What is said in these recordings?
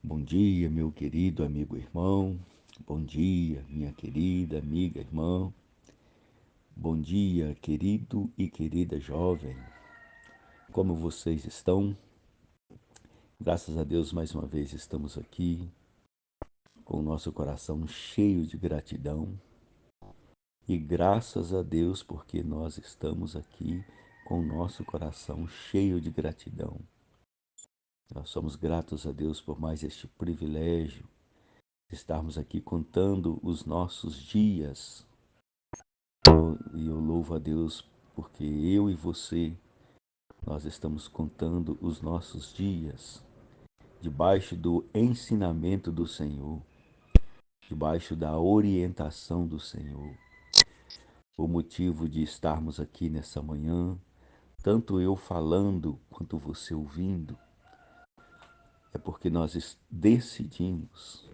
Bom dia, meu querido amigo irmão. Bom dia, minha querida amiga irmã. Bom dia, querido e querida jovem. Como vocês estão? Graças a Deus, mais uma vez estamos aqui com o nosso coração cheio de gratidão. E graças a Deus, porque nós estamos aqui com o nosso coração cheio de gratidão. Nós somos gratos a Deus por mais este privilégio de estarmos aqui contando os nossos dias. E eu louvo a Deus porque eu e você, nós estamos contando os nossos dias debaixo do ensinamento do Senhor, debaixo da orientação do Senhor. O motivo de estarmos aqui nessa manhã, tanto eu falando quanto você ouvindo, é porque nós decidimos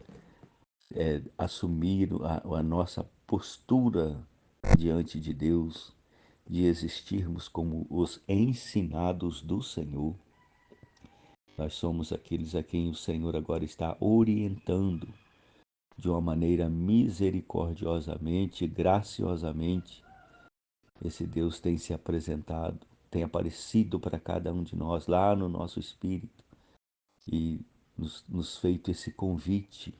assumir a nossa postura diante de Deus, de existirmos como os ensinados do Senhor. Nós somos aqueles a quem o Senhor agora está orientando de uma maneira misericordiosamente, graciosamente. Esse Deus tem se apresentado, tem aparecido para cada um de nós lá no nosso espírito e nos feito esse convite.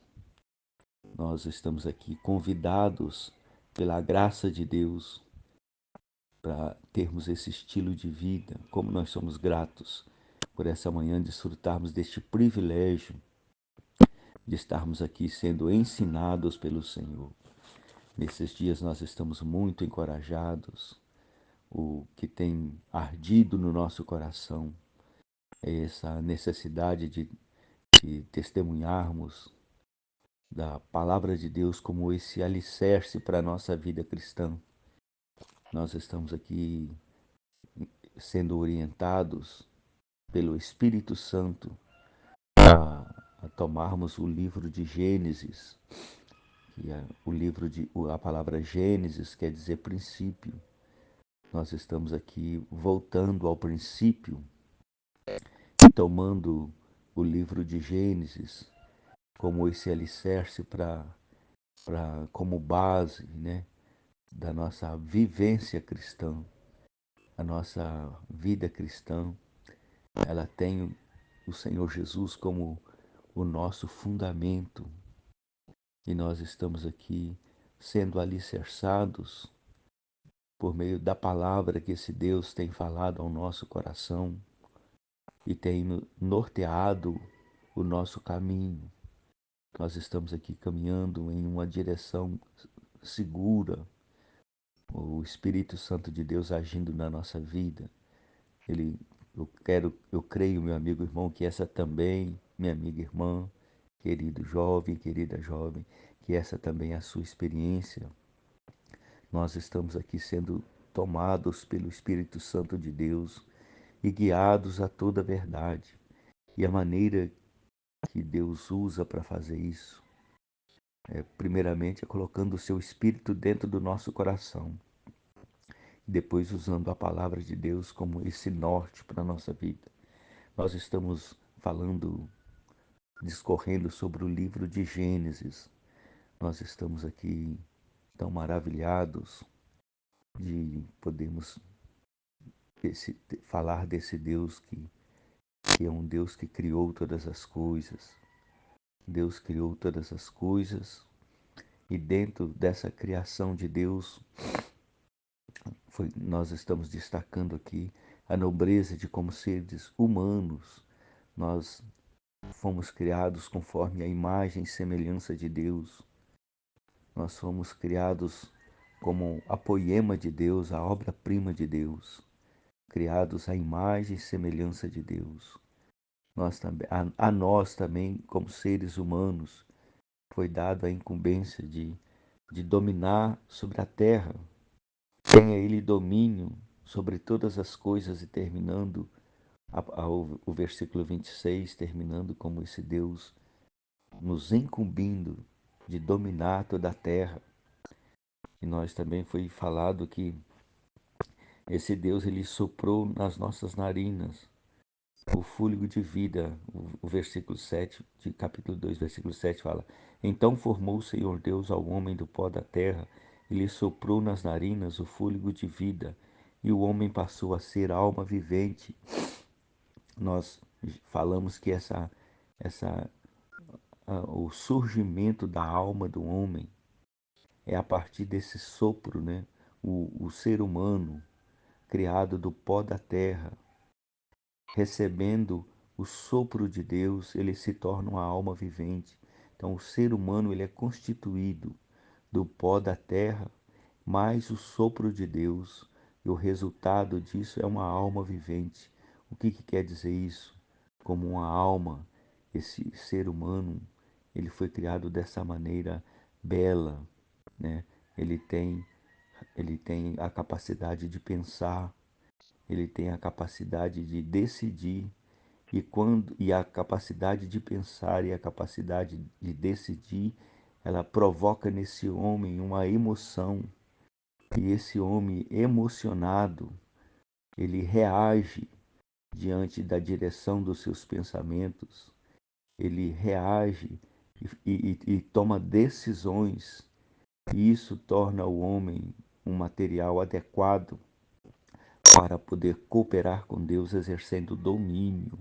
Nós estamos aqui convidados pela graça de Deus para termos esse estilo de vida. Como nós somos gratos por essa manhã desfrutarmos deste privilégio de estarmos aqui sendo ensinados pelo Senhor. Nesses dias nós estamos muito encorajados. O que tem ardido no nosso coração é essa necessidade de testemunharmos da palavra de Deus como esse alicerce para a nossa vida cristã. Nós estamos aqui sendo orientados pelo Espírito Santo a tomarmos o livro de Gênesis, que é a palavra Gênesis quer dizer princípio. Nós estamos aqui voltando ao princípio e tomando o livro de Gênesis como esse alicerce como base, né, da nossa vivência cristã. A nossa vida cristã, ela tem o Senhor Jesus como o nosso fundamento e nós estamos aqui sendo alicerçados por meio da palavra que esse Deus tem falado ao nosso coração e tem norteado o nosso caminho. Nós estamos aqui caminhando em uma direção segura, o Espírito Santo de Deus agindo na nossa vida. Eu creio, meu amigo irmão, que essa também, minha amiga irmã, querido jovem, querida jovem, que essa também é a sua experiência. Nós estamos aqui sendo tomados pelo Espírito Santo de Deus e guiados a toda a verdade. E a maneira que Deus usa para fazer isso primeiramente é colocando o seu Espírito dentro do nosso coração. Depois usando a palavra de Deus como esse norte para a nossa vida. Nós estamos discorrendo sobre o livro de Gênesis. Nós estamos aqui tão maravilhados de podermos falar desse Deus que é um Deus que criou todas as coisas. Deus criou todas as coisas e dentro dessa criação de Deus, nós estamos destacando aqui a nobreza de como seres humanos. Nós fomos criados conforme a imagem e semelhança de Deus. Nós fomos criados como a poema de Deus, a obra-prima de Deus, criados à imagem e semelhança de Deus. A nós também, como seres humanos, foi dada a incumbência de dominar sobre a terra. Tenha ele domínio sobre todas as coisas, e terminando o versículo 26, terminando como esse Deus nos incumbindo de dominar toda a terra. E nós também foi falado que esse Deus ele soprou nas nossas narinas o fôlego de vida. O versículo 7 de capítulo 2, versículo 7 fala: Então formou o Senhor Deus ao homem do pó da terra e lhe soprou nas narinas o fôlego de vida, e o homem passou a ser alma vivente. Nós falamos que essa o surgimento da alma do homem é a partir desse sopro, né? O ser humano, criado do pó da terra, recebendo o sopro de Deus, ele se torna uma alma vivente. Então, o ser humano ele é constituído do pó da terra, mais o sopro de Deus, e o resultado disso é uma alma vivente. O que quer dizer isso? Como uma alma, esse ser humano, ele foi criado dessa maneira bela, né? Ele tem, ele tem a capacidade de pensar, ele tem a capacidade de decidir, e a capacidade de pensar e a capacidade de decidir, ela provoca nesse homem uma emoção, e esse homem emocionado, ele reage diante da direção dos seus pensamentos, ele reage e toma decisões, e isso torna o homem um material adequado para poder cooperar com Deus, exercendo domínio.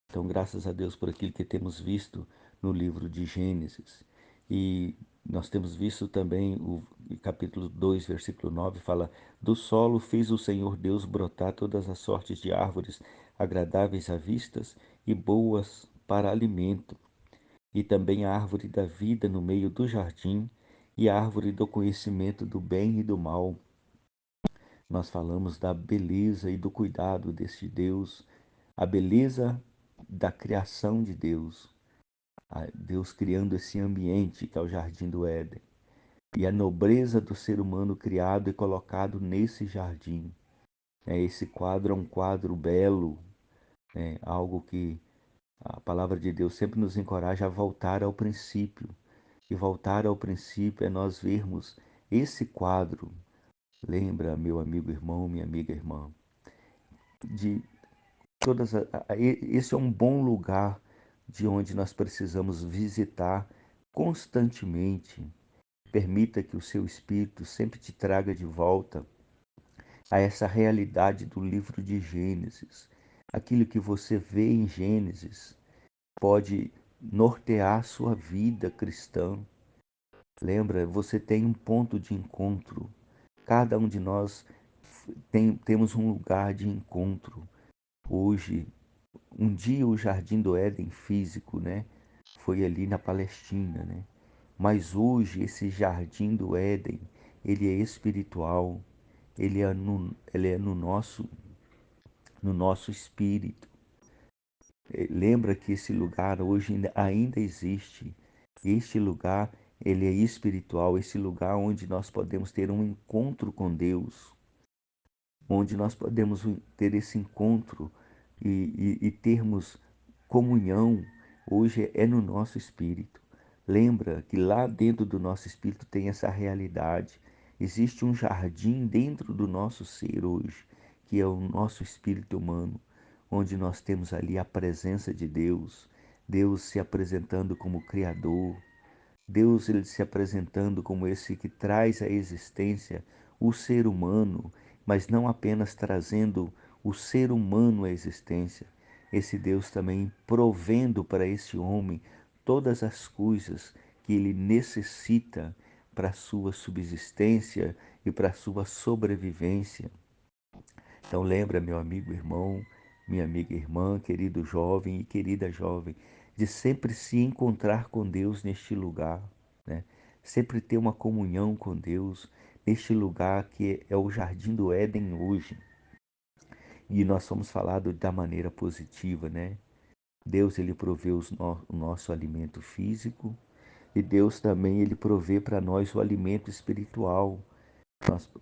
Então, graças a Deus por aquilo que temos visto no livro de Gênesis. E nós temos visto também o capítulo 2, versículo 9, fala: Do solo fez o Senhor Deus brotar todas as sortes de árvores agradáveis à vistas e boas para alimento, e também a árvore da vida no meio do jardim, e a árvore do conhecimento do bem e do mal. Nós falamos da beleza e do cuidado deste Deus, a beleza da criação de Deus, Deus criando esse ambiente que é o Jardim do Éden, e a nobreza do ser humano criado e colocado nesse jardim. Esse quadro é um quadro belo, algo que a palavra de Deus sempre nos encoraja a voltar ao princípio. E voltar ao princípio é nós vermos esse quadro. Lembra, meu amigo irmão, minha amiga irmã, de esse é um bom lugar de onde nós precisamos visitar constantemente. Permita que o seu espírito sempre te traga de volta a essa realidade do livro de Gênesis. Aquilo que você vê em Gênesis pode nortear a sua vida cristã. Lembra, você tem um ponto de encontro. Cada um de nós temos um lugar de encontro. Hoje, um dia o Jardim do Éden físico, né, foi ali na Palestina, né? Mas hoje esse Jardim do Éden, ele é espiritual, ele é no nosso espírito. Lembra que esse lugar hoje ainda existe. Este lugar, ele é espiritual, esse lugar onde nós podemos ter um encontro com Deus, onde nós podemos ter esse encontro e termos comunhão, hoje é no nosso espírito. Lembra que lá dentro do nosso espírito tem essa realidade. Existe um jardim dentro do nosso ser hoje, que é o nosso espírito humano, onde nós temos ali a presença de Deus, Deus se apresentando como Criador, Deus ele se apresentando como esse que traz à existência o ser humano, mas não apenas trazendo o ser humano à existência, esse Deus também provendo para esse homem todas as coisas que ele necessita para a sua subsistência e para a sua sobrevivência. Então lembra, meu amigo irmão, minha amiga irmã, querido jovem e querida jovem, de sempre se encontrar com Deus neste lugar, né? Sempre ter uma comunhão com Deus neste lugar que é o Jardim do Éden hoje. E nós fomos falado da maneira positiva, né? Deus ele provê o nosso alimento físico, e Deus também ele provê para nós o alimento espiritual.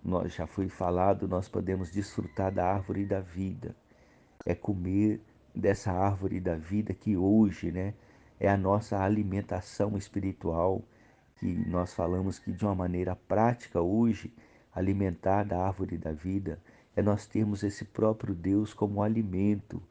Nós já foi falado, nós podemos desfrutar da árvore da vida, é comer dessa árvore da vida que hoje, né, é a nossa alimentação espiritual, que nós falamos que de uma maneira prática hoje, alimentar da árvore da vida é nós termos esse próprio Deus como alimento,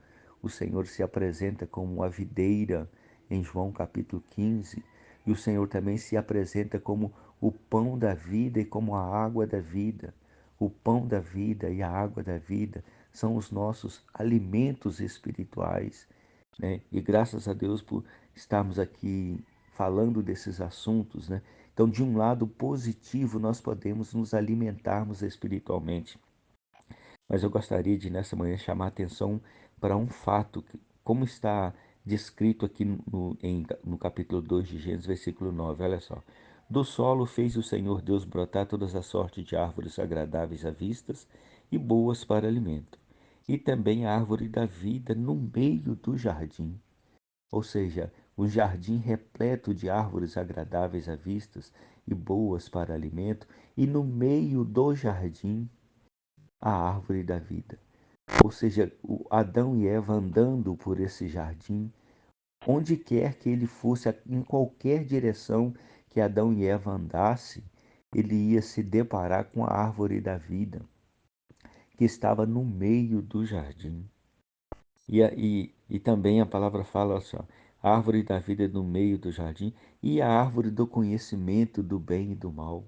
o Senhor se apresenta como a videira em João capítulo 15, e o Senhor também se apresenta como o pão da vida e como a água da vida. O pão da vida e a água da vida são os nossos alimentos espirituais, né? E graças a Deus por estarmos aqui falando desses assuntos, né? Então, de um lado positivo, nós podemos nos alimentarmos espiritualmente. Mas eu gostaria de, nessa manhã, chamar a atenção para um fato, como está descrito aqui no capítulo 2 de Gênesis, versículo 9. Olha só. Do solo fez o Senhor Deus brotar todas as sortes de árvores agradáveis à vistas e boas para alimento, e também a árvore da vida no meio do jardim. Ou seja, um jardim repleto de árvores agradáveis à vistas e boas para alimento, e no meio do jardim a árvore da vida. Ou seja, o Adão e Eva andando por esse jardim, onde quer que ele fosse, em qualquer direção que Adão e Eva andasse, ele ia se deparar com a árvore da vida, que estava no meio do jardim. E também a palavra fala assim, ó, a árvore da vida no meio do jardim e a árvore do conhecimento do bem e do mal.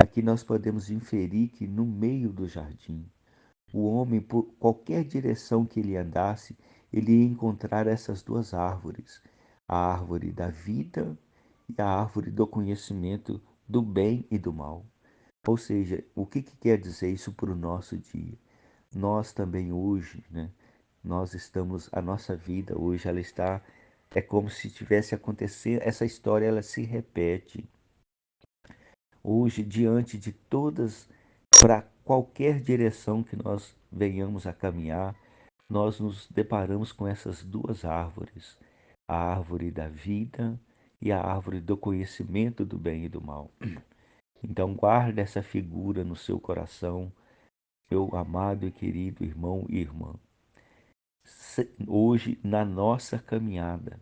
Aqui nós podemos inferir que no meio do jardim, o homem, por qualquer direção que ele andasse, ele ia encontrar essas duas árvores, a árvore da vida e a árvore do conhecimento do bem e do mal. Ou seja, o que quer dizer isso para o nosso dia? Nós também hoje, né? Nós estamos, a nossa vida hoje, ela está, é como se tivesse acontecendo, essa história ela se repete. Hoje, diante de todas, para qualquer direção que nós venhamos a caminhar, nós nos deparamos com essas duas árvores, a árvore da vida e a árvore do conhecimento do bem e do mal. Então, guarde essa figura no seu coração, meu amado e querido irmão e irmã. Hoje, na nossa caminhada,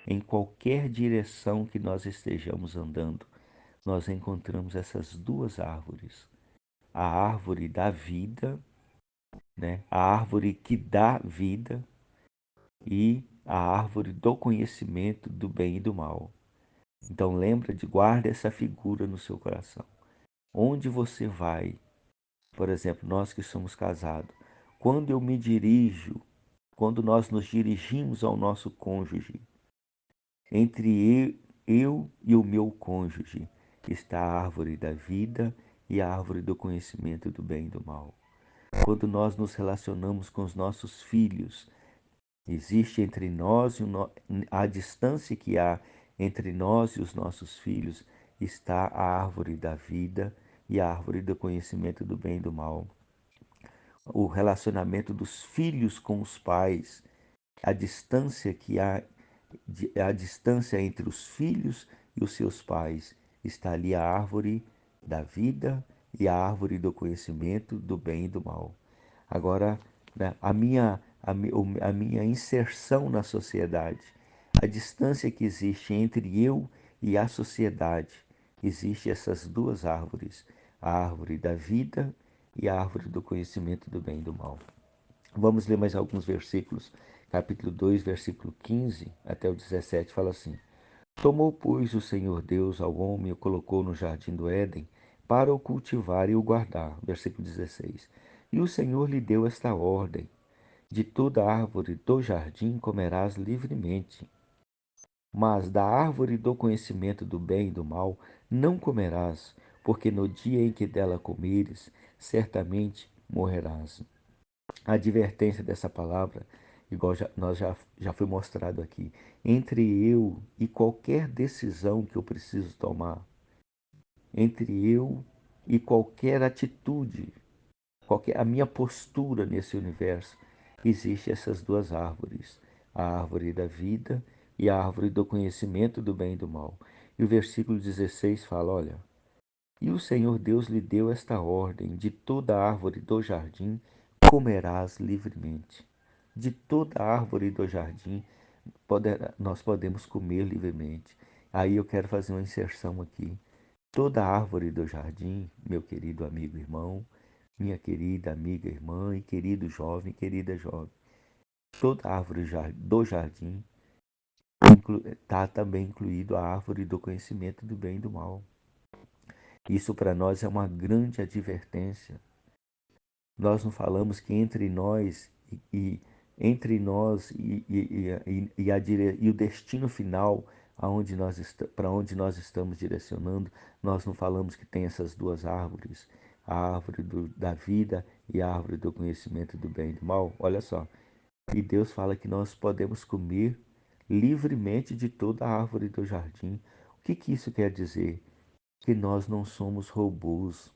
em qualquer direção que nós estejamos andando, nós encontramos essas duas árvores. A árvore da vida, né? A árvore que dá vida e a árvore do conhecimento do bem e do mal. Então lembra de guarda essa figura no seu coração. Onde você vai, por exemplo, nós que somos casados, quando eu me dirijo, quando nós nos dirigimos ao nosso cônjuge, entre eu e o meu cônjuge está a árvore da vida e a árvore do conhecimento do bem e do mal. Quando nós nos relacionamos com os nossos filhos, existe entre nós e a distância que há entre nós e os nossos filhos está a árvore da vida e a árvore do conhecimento do bem e do mal. O relacionamento dos filhos com os pais, a distância que há, a distância entre os filhos e os seus pais, está ali a árvore da vida e a árvore do conhecimento do bem e do mal. Agora, né, a minha inserção na sociedade, a distância que existe entre eu e a sociedade, existe essas duas árvores, a árvore da vida e a árvore do conhecimento do bem e do mal. Vamos ler mais alguns versículos. Capítulo 2, versículo 15 até o 17, fala assim: Tomou, pois, o Senhor Deus ao homem e o colocou no jardim do Éden para o cultivar e o guardar. Versículo 16. E o Senhor lhe deu esta ordem: De toda árvore do jardim comerás livremente, mas da árvore do conhecimento do bem e do mal não comerás, porque no dia em que dela comeres, certamente morrerás. A advertência dessa palavra, igual já foi mostrado aqui, entre eu e qualquer decisão que eu preciso tomar, entre eu e qualquer atitude, a minha postura nesse universo, existe essas duas árvores, a árvore da vida e a árvore do conhecimento do bem e do mal. E o versículo 16 fala, olha, e o Senhor Deus lhe deu esta ordem: de toda árvore do jardim comerás livremente. De toda árvore do jardim nós podemos comer livremente. Aí eu quero fazer uma inserção aqui. Toda árvore do jardim, meu querido amigo irmão, minha querida amiga irmã e querido jovem, querida jovem, toda árvore do jardim, está também incluído a árvore do conhecimento do bem e do mal. Isso para nós é uma grande advertência. Nós não falamos que entre nós e entre nós e o destino final aonde para onde nós estamos direcionando, nós não falamos que tem essas duas árvores, a árvore da vida e a árvore do conhecimento do bem e do mal. Olha só, e Deus fala que nós podemos comer livremente de toda a árvore do jardim. O que que isso quer dizer? Que nós não somos robôs,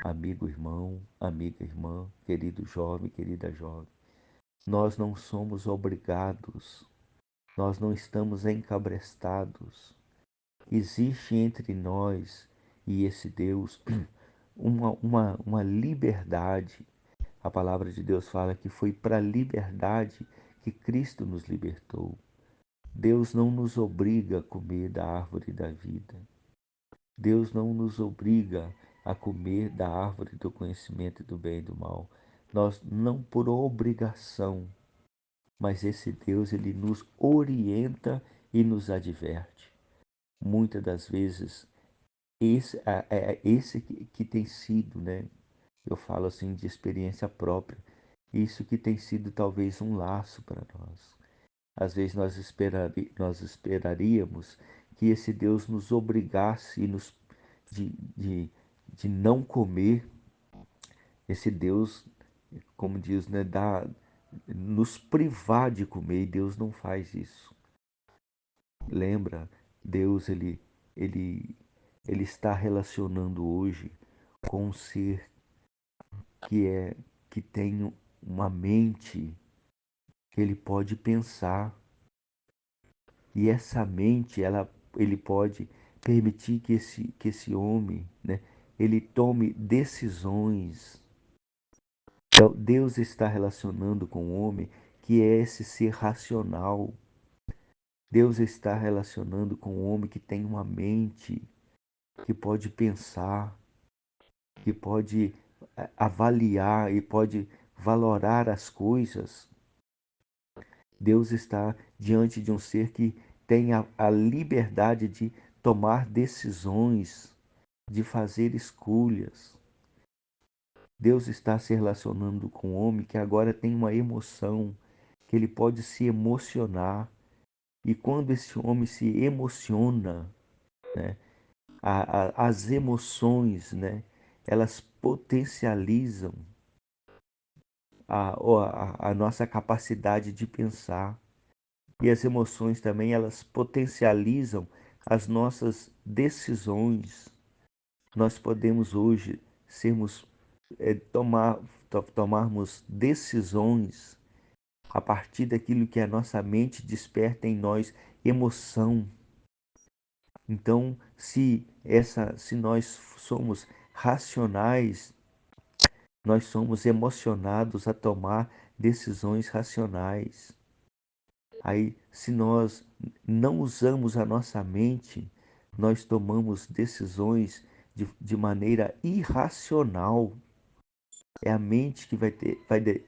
amigo irmão, amiga irmã, querido jovem, querida jovem. Nós não somos obrigados, nós não estamos encabrestados. Existe entre nós e esse Deus uma liberdade. A palavra de Deus fala que foi para a liberdade que Cristo nos libertou. Deus não nos obriga a comer da árvore da vida. Deus não nos obriga a comer da árvore do conhecimento do bem e do mal. Nós não por obrigação, mas esse Deus ele nos orienta e nos adverte. Muitas das vezes esse que tem sido, né? Eu falo assim de experiência própria. Isso que tem sido talvez um laço para nós. Às vezes nós esperaríamos que esse Deus nos obrigasse de, de, de não comer. Esse Deus, como diz, né, nos privar de comer, e Deus não faz isso. Lembra, Deus ele, ele está relacionando hoje com um ser que tem uma mente que ele pode pensar. E essa mente, ele pode permitir que esse homem, né, ele tome decisões. Então, Deus está relacionando com o homem que é esse ser racional. Deus está relacionando com o homem que tem uma mente, que pode pensar, que pode avaliar e pode valorar as coisas. Deus está diante de um ser que tem a liberdade de tomar decisões, de fazer escolhas. Deus está se relacionando com o homem que agora tem uma emoção, que ele pode se emocionar. E quando esse homem se emociona, né, as emoções, né, elas potencializam a nossa capacidade de pensar. E as emoções também, elas potencializam as nossas decisões. Nós podemos hoje sermos, tomarmos decisões a partir daquilo que a nossa mente desperta em nós, emoção. Então, se nós somos racionais, nós somos emocionados a tomar decisões racionais. Aí, se nós não usamos a nossa mente, nós tomamos decisões de maneira irracional. É a mente que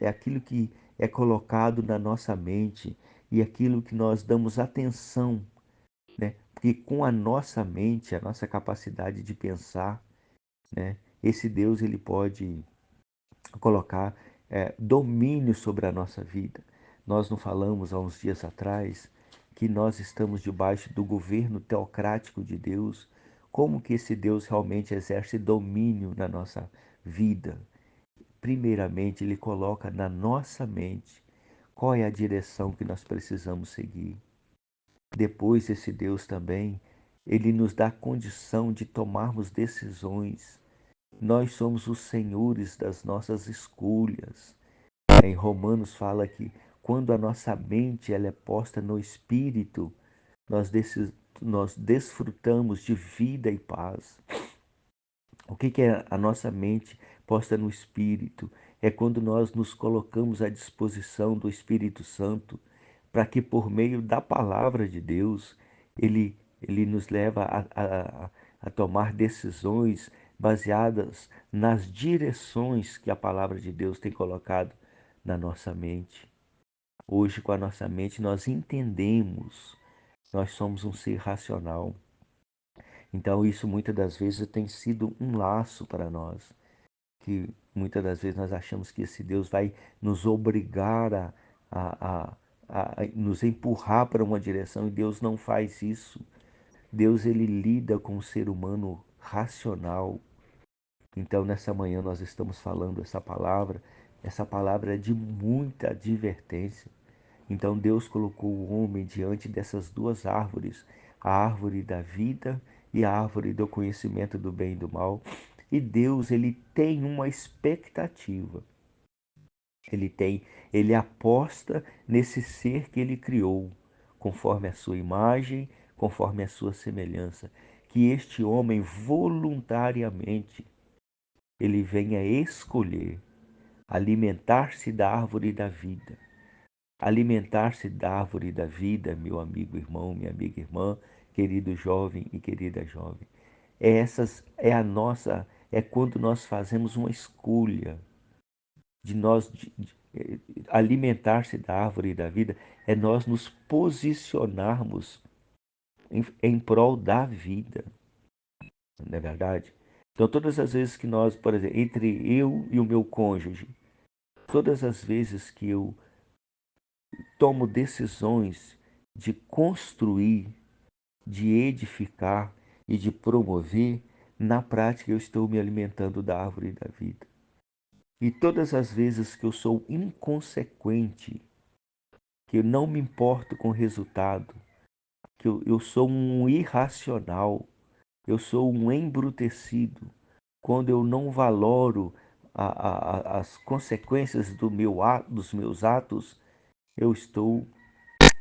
é aquilo que é colocado na nossa mente e aquilo que nós damos atenção, né? Porque com a nossa mente, a nossa capacidade de pensar, né? Esse Deus ele pode colocar domínio sobre a nossa vida. Nós não falamos há uns dias atrás que nós estamos debaixo do governo teocrático de Deus. Como que esse Deus realmente exerce domínio na nossa vida? Primeiramente, ele coloca na nossa mente qual é a direção que nós precisamos seguir. Depois, esse Deus também, ele nos dá condição de tomarmos decisões. Nós somos os senhores das nossas escolhas. Em Romanos fala que quando a nossa mente ela é posta no Espírito, nós desfrutamos de vida e paz. O que é a nossa mente posta no Espírito? É quando nós nos colocamos à disposição do Espírito Santo para que por meio da palavra de Deus, ele nos leva a tomar decisões baseadas nas direções que a palavra de Deus tem colocado na nossa mente. Hoje, com a nossa mente, nós entendemos, nós somos um ser racional. Então, isso muitas das vezes tem sido um laço para nós, que muitas das vezes nós achamos que esse Deus vai nos obrigar a, a, a nos empurrar para uma direção, e Deus não faz isso. Deus, ele lida com o ser humano racional. Então, nessa manhã nós estamos falando essa palavra é de muita advertência. Então, Deus colocou o homem diante dessas duas árvores, a árvore da vida e a árvore do conhecimento do bem e do mal. E Deus, ele tem uma expectativa. Ele aposta nesse ser que ele criou, conforme a sua imagem, conforme a sua semelhança, que este homem voluntariamente ele venha escolher alimentar-se da árvore da vida. Alimentar-se da árvore da vida, meu amigo irmão, minha amiga irmã, querido jovem e querida jovem. É quando nós fazemos uma escolha de alimentar-se da árvore da vida, é nós nos posicionarmos em prol da vida, não é verdade? Então, todas as vezes que nós, por exemplo, entre eu e o meu cônjuge, todas as vezes que eu tomo decisões de construir, de edificar e de promover, na prática eu estou me alimentando da árvore da vida. E todas as vezes que eu sou inconsequente, que eu não me importo com o resultado, que eu sou um irracional, eu sou um embrutecido, quando eu não valoro as consequências dos meus atos, eu estou,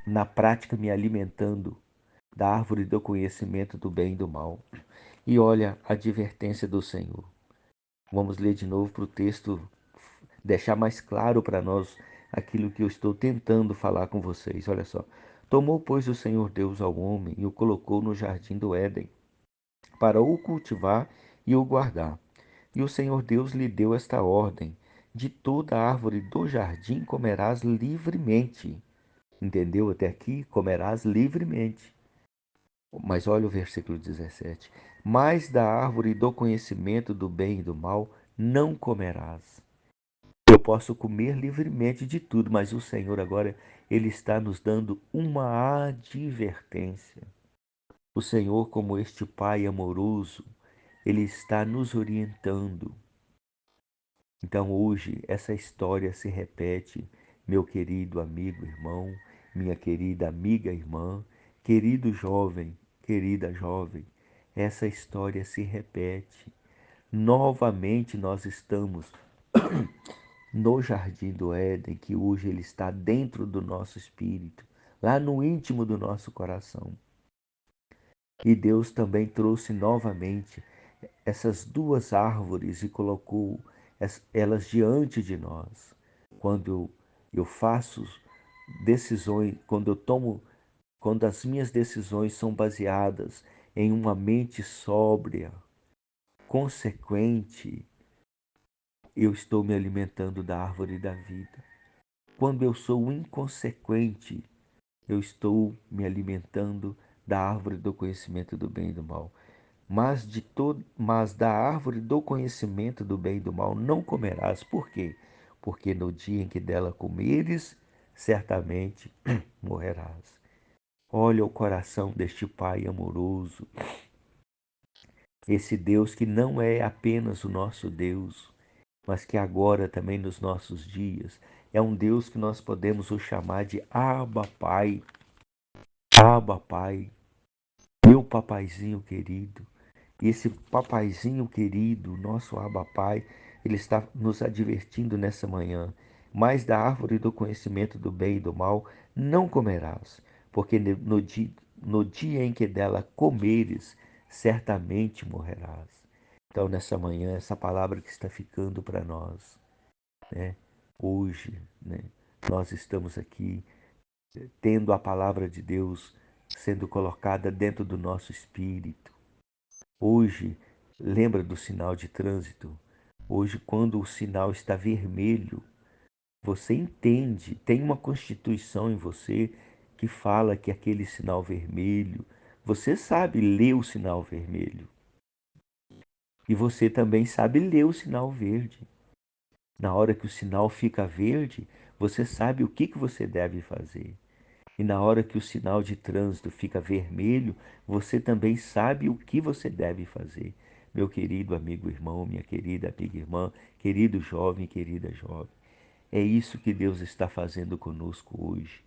na prática, me alimentando da árvore do conhecimento do bem e do mal. E olha a advertência do Senhor. Vamos ler de novo para o texto deixar mais claro para nós aquilo que eu estou tentando falar com vocês. Olha só. Tomou, pois, o Senhor Deus ao homem e o colocou no jardim do Éden, para o cultivar e o guardar. E o Senhor Deus lhe deu esta ordem: de toda árvore do jardim comerás livremente. Entendeu até aqui? Comerás livremente. Mas olha o versículo 17. Mas da árvore do conhecimento do bem e do mal não comerás. Eu posso comer livremente de tudo, mas o Senhor agora, ele está nos dando uma advertência. O Senhor, como este Pai amoroso, ele está nos orientando. Então hoje essa história se repete, meu querido amigo irmão, minha querida amiga irmã, querido jovem, querida jovem, essa história se repete. Novamente nós estamos no jardim do Éden, que hoje ele está dentro do nosso espírito, lá no íntimo do nosso coração. E Deus também trouxe novamente essas duas árvores e colocou elas diante de nós. Quando eu faço decisões, quando as minhas decisões são baseadas em uma mente sóbria, consequente, eu estou me alimentando da árvore da vida. Quando eu sou inconsequente, eu estou me alimentando da árvore do conhecimento do bem e do mal. Mas da árvore do conhecimento do bem e do mal não comerás. Por quê? Porque no dia em que dela comeres, certamente morrerás. Olha o coração deste Pai amoroso, esse Deus que não é apenas o nosso Deus, mas que agora também nos nossos dias é um Deus que nós podemos o chamar de Abba Pai. Abba Pai, meu papaizinho querido. E esse papaizinho querido, nosso Abba Pai, ele está nos advertindo nessa manhã. Mas da árvore do conhecimento do bem e do mal não comerás, porque no dia em que dela comeres, certamente morrerás. Então, nessa manhã, essa palavra que está ficando para nós, né? Hoje, né? Nós estamos aqui tendo a palavra de Deus sendo colocada dentro do nosso espírito. Hoje, lembra do sinal de trânsito? Hoje, quando o sinal está vermelho, Você entende, tem uma constituição em você que fala que aquele sinal vermelho, você sabe ler o sinal vermelho. E você também sabe ler o sinal verde. Na hora que o sinal fica verde, você sabe o que você deve fazer. E na hora que o sinal de trânsito fica vermelho, você também sabe o que você deve fazer. Meu querido amigo irmão, minha querida amiga irmã, querido jovem, querida jovem. É isso que Deus está fazendo conosco hoje.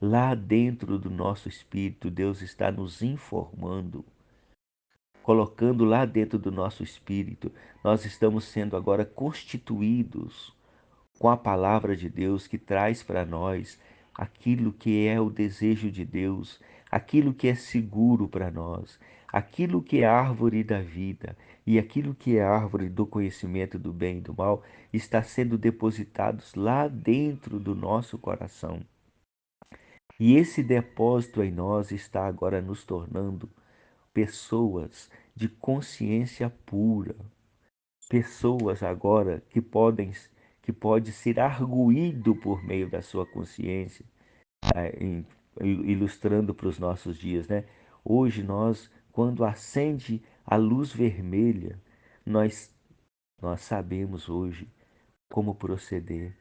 Lá dentro do nosso espírito, Deus está nos informando, colocando lá dentro do nosso espírito. Nós estamos sendo agora constituídos com a palavra de Deus que traz para nós aquilo que é o desejo de Deus, aquilo que é seguro para nós, aquilo que é árvore da vida e aquilo que é árvore do conhecimento do bem e do mal está sendo depositados lá dentro do nosso coração. E esse depósito em nós está agora nos tornando pessoas de consciência pura, pessoas agora que pode ser arguído por meio da sua consciência, ilustrando para os nossos dias, né? Hoje nós, quando acende a luz vermelha, nós nós sabemos hoje como proceder.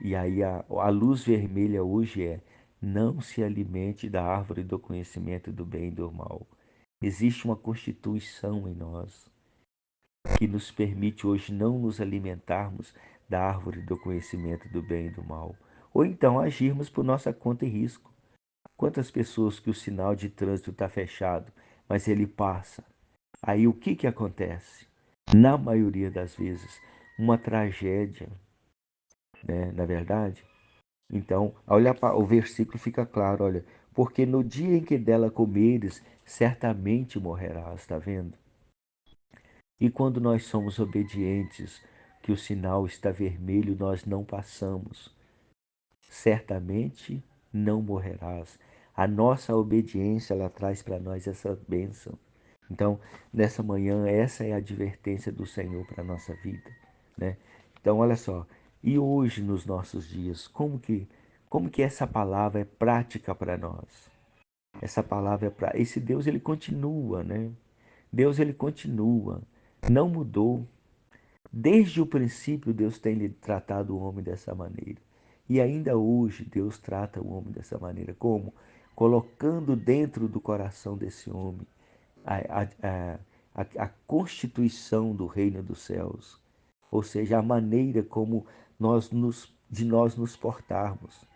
E aí a luz vermelha hoje é: não se alimente da árvore do conhecimento do bem e do mal. Existe uma constituição em nós que nos permite hoje não nos alimentarmos da árvore do conhecimento do bem e do mal, ou então agirmos por nossa conta e risco. Quantas pessoas que o sinal de trânsito está fechado, mas ele passa? Aí o que acontece? Na maioria das vezes, uma tragédia, né? Na verdade? Então, olha o versículo fica claro, olha, porque no dia em que dela comeres, certamente morrerás, está vendo? E quando nós somos obedientes, que o sinal está vermelho, nós não passamos. Certamente não morrerás. A nossa obediência, ela traz para nós essa bênção. Então, nessa manhã, essa é a advertência do Senhor para a nossa vida, né? Então, olha só. E hoje, nos nossos dias, como que essa palavra é prática para nós? Essa palavra é para esse Deus, ele continua, né? Deus, ele continua, não mudou. Desde o princípio, Deus tem tratado o homem dessa maneira. E ainda hoje, Deus trata o homem dessa maneira. Como? Colocando dentro do coração desse homem a, a, a constituição do reino dos céus. Ou seja, a maneira como de nós nos portarmos.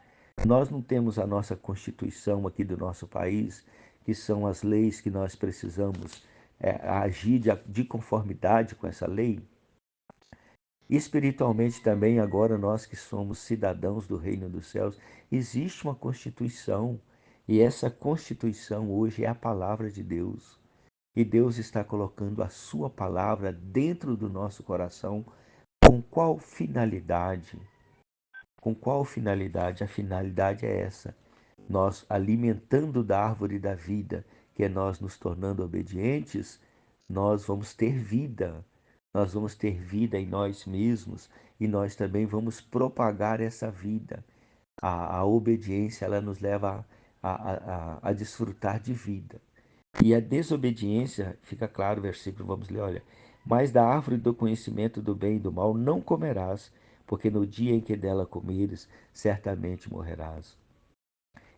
Nós não temos a nossa constituição aqui do nosso país, que são as leis que nós precisamos agir de conformidade com essa lei. Espiritualmente também, agora nós que somos cidadãos do reino dos céus, existe uma constituição. E essa constituição hoje é a palavra de Deus. E Deus está colocando a sua palavra dentro do nosso coração. Com qual finalidade? Com qual finalidade? A finalidade é essa: nós alimentando da árvore da vida, que é nós nos tornando obedientes, nós vamos ter vida. Nós vamos ter vida em nós mesmos e nós também vamos propagar essa vida. A obediência, ela nos leva a desfrutar de vida. E a desobediência, fica claro o versículo, vamos ler, olha. Mas da árvore do conhecimento do bem e do mal não comerás, porque no dia em que dela comeres, certamente morrerás.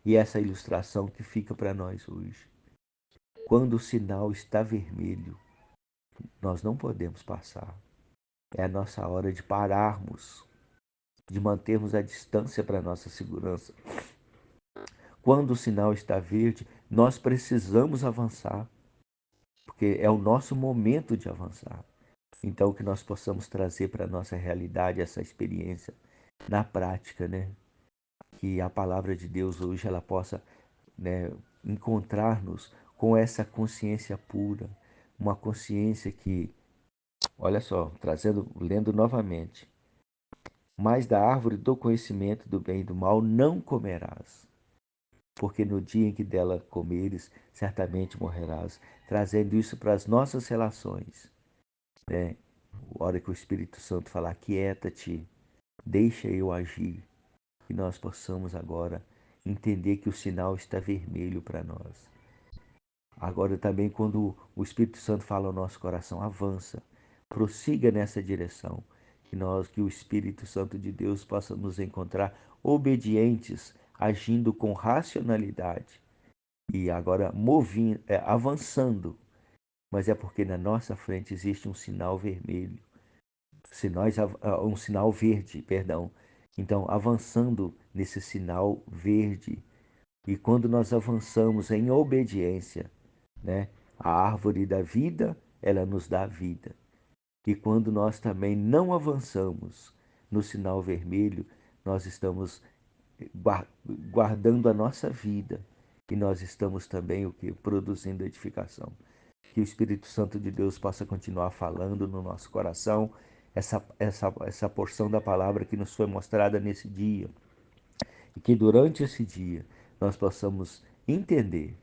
E essa ilustração que fica para nós hoje. Quando o sinal está vermelho, nós não podemos passar. É a nossa hora de pararmos, de mantermos a distância para a nossa segurança. Quando o sinal está verde, nós precisamos avançar, porque é o nosso momento de avançar. Então, que nós possamos trazer para a nossa realidade essa experiência na prática, né? Que a palavra de Deus hoje ela possa, né, encontrar-nos com essa consciência pura, uma consciência que, olha só, lendo novamente, mas da árvore do conhecimento do bem e do mal não comerás, porque no dia em que dela comeres, certamente morrerás, trazendo isso para as nossas relações, né? A hora que o Espírito Santo falar, quieta-te, deixa eu agir. Que nós possamos agora entender que o sinal está vermelho para nós. Agora também quando o Espírito Santo fala ao nosso coração, avança, prossiga nessa direção. Que o Espírito Santo de Deus possa nos encontrar obedientes, agindo com racionalidade e agora avançando. Mas é porque na nossa frente existe um sinal vermelho, um sinal verde, perdão. Então, avançando nesse sinal verde, e quando nós avançamos em obediência, né, a árvore da vida, ela nos dá vida. E quando nós também não avançamos no sinal vermelho, nós estamos guardando a nossa vida e nós estamos também o que? Produzindo edificação. Que o Espírito Santo de Deus possa continuar falando no nosso coração essa porção da palavra que nos foi mostrada nesse dia. E que durante esse dia nós possamos entender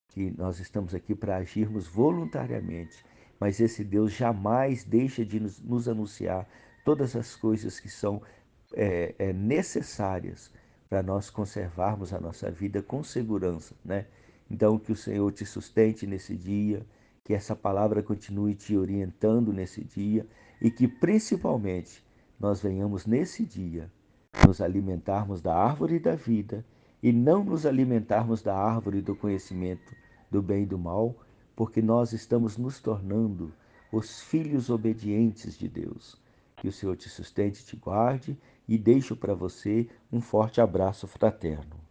que nós estamos aqui para agirmos voluntariamente, mas esse Deus jamais deixa de nos anunciar todas as coisas que são necessárias para nós conservarmos a nossa vida com segurança, né? Então, que o Senhor te sustente nesse dia, que essa palavra continue te orientando nesse dia e que, principalmente, nós venhamos nesse dia nos alimentarmos da árvore da vida e não nos alimentarmos da árvore do conhecimento do bem e do mal, porque nós estamos nos tornando os filhos obedientes de Deus. Que o Senhor te sustente, te guarde e deixo para você um forte abraço fraterno.